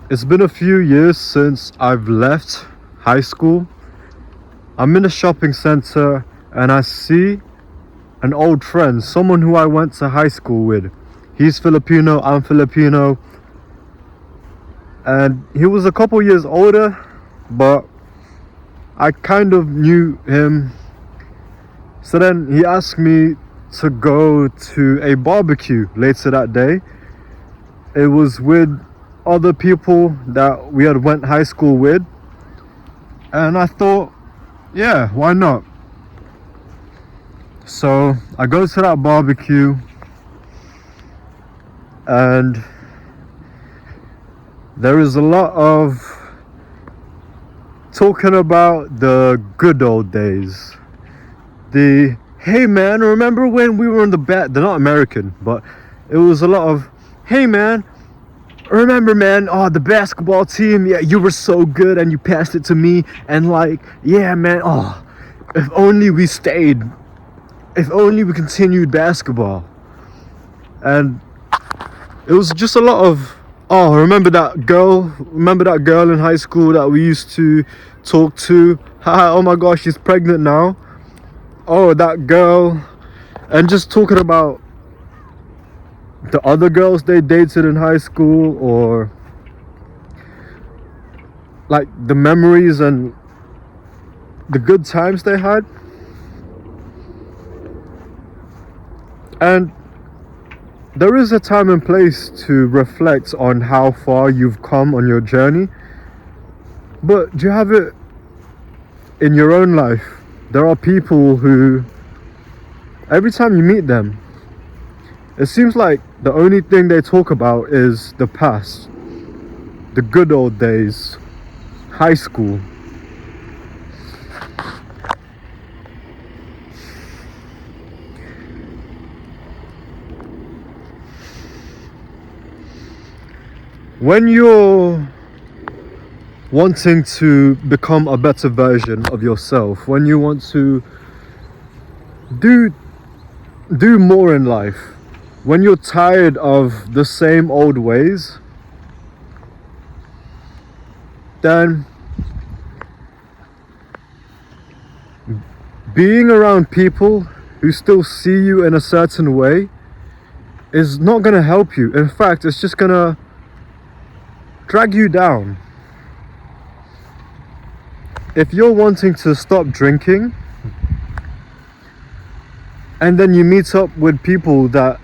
It's been a few years since I've left high school. I'm in a shopping center and I see an old friend, someone who I went to high school with. He's Filipino, I'm Filipino, and he was a couple years older, but I kind of knew him. So then he asked me to go to a barbecue later that day. It was with other people that we had went high school with, and I thought, yeah, why not? So I go to that barbecue, and there is a lot of talking about the good old days. The, hey man, remember when we were in the they're not American, but it was a lot of, hey man, remember man, oh, the basketball team, yeah, you were so good and you passed it to me, and like, yeah man, oh, if only we stayed, if only we continued basketball. And it was just a lot of, oh, remember that girl in high school that we used to talk to, oh my gosh, she's pregnant now, oh, that girl. And just talking about the other girls they dated in high school, or like the memories and the good times they had. And there is a time and place to reflect on how far you've come on your journey, but do you have it in your own life? There are people who, every time you meet them, it seems like the only thing they talk about is the past, the good old days, high school. When you're wanting to become a better version of yourself, when you want to do more in life, when you're tired of the same old ways, then being around people who still see you in a certain way is not going to help you. In fact, it's just going to drag you down. If you're wanting to stop drinking, and then you meet up with people that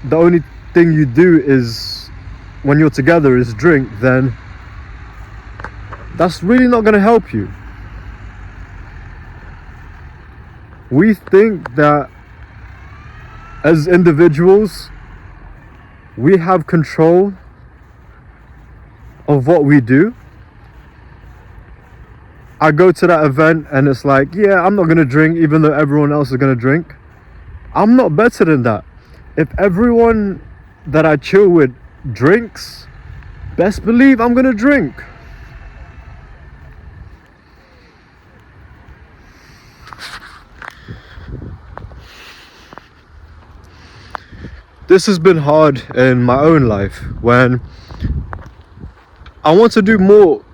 the only thing you do is, when you're together, is drink, then that's really not going to help you. We think that as individuals, we have control of what we do. I go to that event and it's like, yeah, I'm not going to drink even though everyone else is going to drink. I'm not better than that. If everyone that I chill with drinks, best believe I'm going to drink. This has been hard in my own life when I want to do more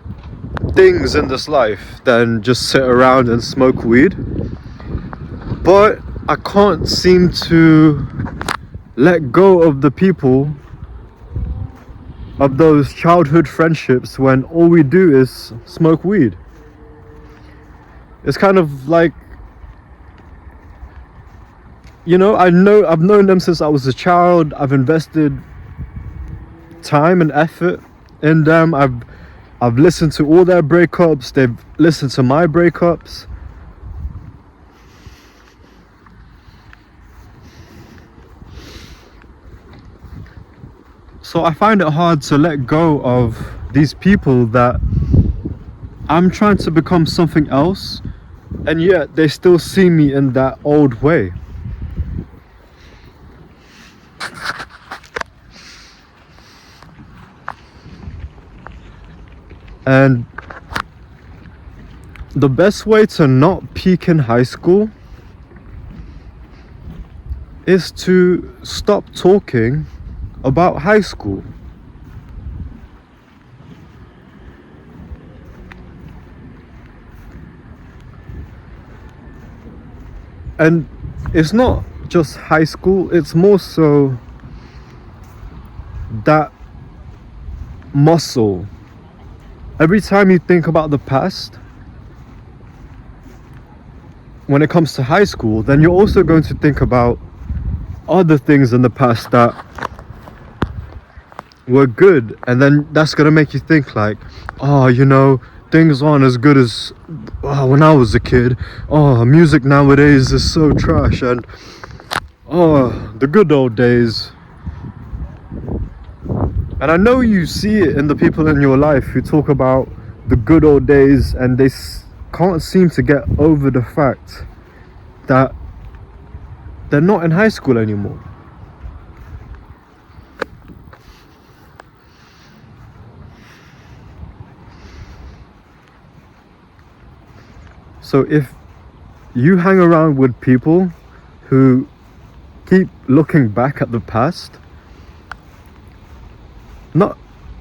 things in this life than just sit around and smoke weed, but I can't seem to let go of the people, of those childhood friendships, when all we do is smoke weed. It's kind of like, you know, I've known them since I was a child. I've invested time and effort in them. I've listened to all their breakups. They've listened to my breakups. So I find it hard to let go of these people that I'm trying to become something else, and yet they still see me in that old way. And the best way to not peak in high school is to stop talking about high school. And it's not just high school, it's more so that muscle. Every time you think about the past, when it comes to high school, then you're also going to think about other things in the past that were good, and then that's gonna make you think like, oh, you know, things aren't as good as when I was a kid. Oh, music nowadays is so trash, and oh, the good old days. And I know you see it in the people in your life who talk about the good old days, and they can't seem to get over the fact that they're not in high school anymore. So if you hang around with people who keep looking back at the past,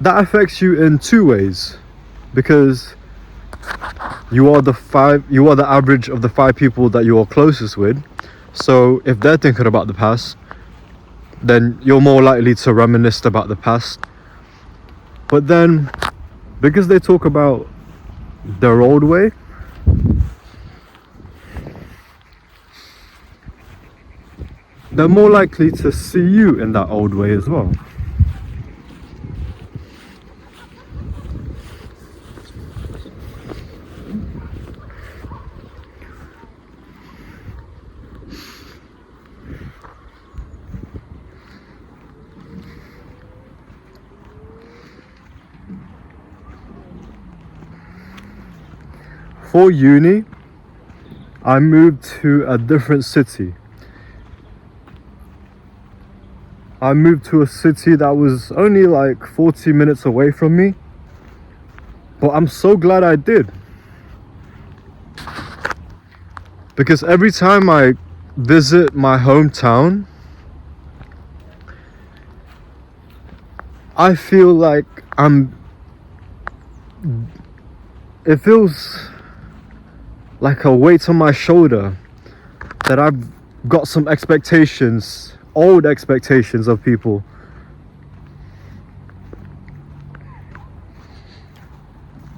that affects you in two ways, because you are the average of the 5 people that you are closest with. So if they're thinking about the past, then you're more likely to reminisce about the past. But then, because they talk about their old way, they're more likely to see you in that old way as well. For uni, I moved to a different city. I moved to a city that was only like 40 minutes away from me. But I'm so glad I did. Because every time I visit my hometown, I feel like it feels like a weight on my shoulder that I've got some expectations, old expectations of people.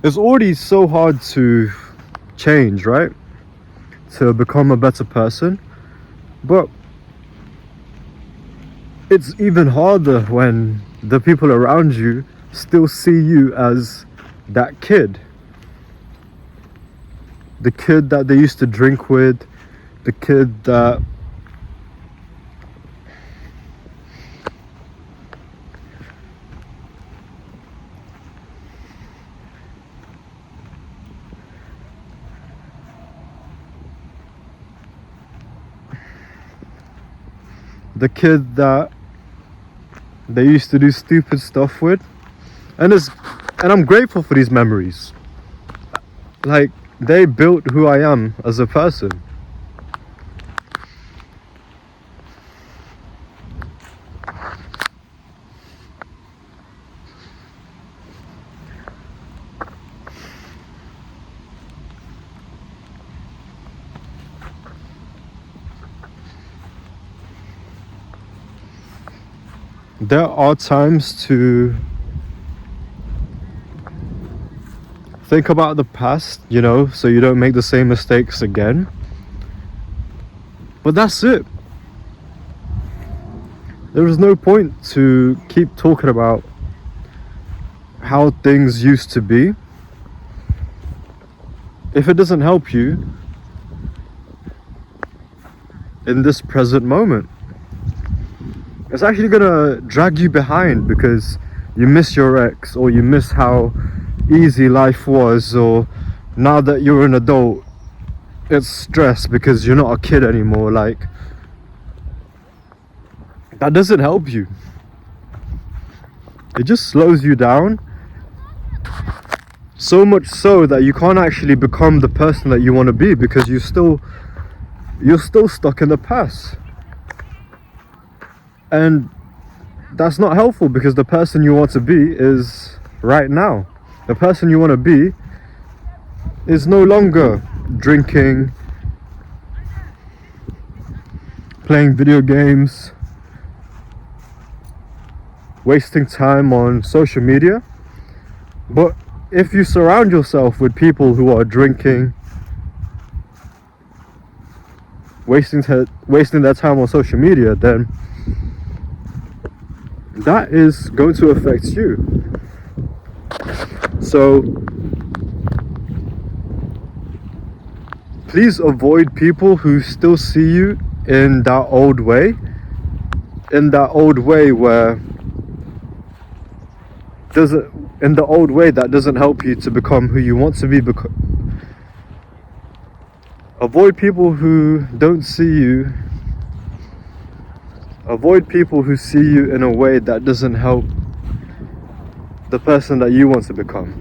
It's already so hard to change, right? To become a better person. But it's even harder when the people around you still see you as that kid. The kid that they used to drink with, the kid that they used to do stupid stuff with. And I'm grateful for these memories. Like, they built who I am as a person. There are times to think about the past, you know, so you don't make the same mistakes again. But that's it. There is no point to keep talking about how things used to be if it doesn't help you in this present moment. It's actually gonna drag you behind because you miss your ex, or you miss how easy life was, or now that you're an adult, it's stress because you're not a kid anymore. Like, that doesn't help you. It just slows you down, so much so that you can't actually become the person that you want to be, because you're still stuck in the past. And that's not helpful, because the person you want to be is right now. The person you want to be is no longer drinking, playing video games, wasting time on social media. But if you surround yourself with people who are drinking, wasting their time on social media, then that is going to affect you. So please avoid people who still see you in that old way, where that doesn't help you to become who you want to be. Avoid people who don't see you. Avoid people who see you in a way that doesn't help the person that you want to become.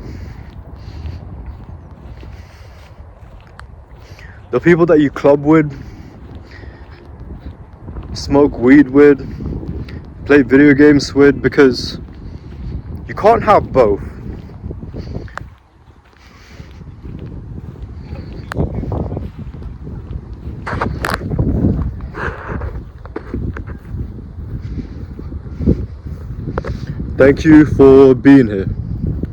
The people that you club with, smoke weed with, play video games with, because you can't have both. Thank you for being here.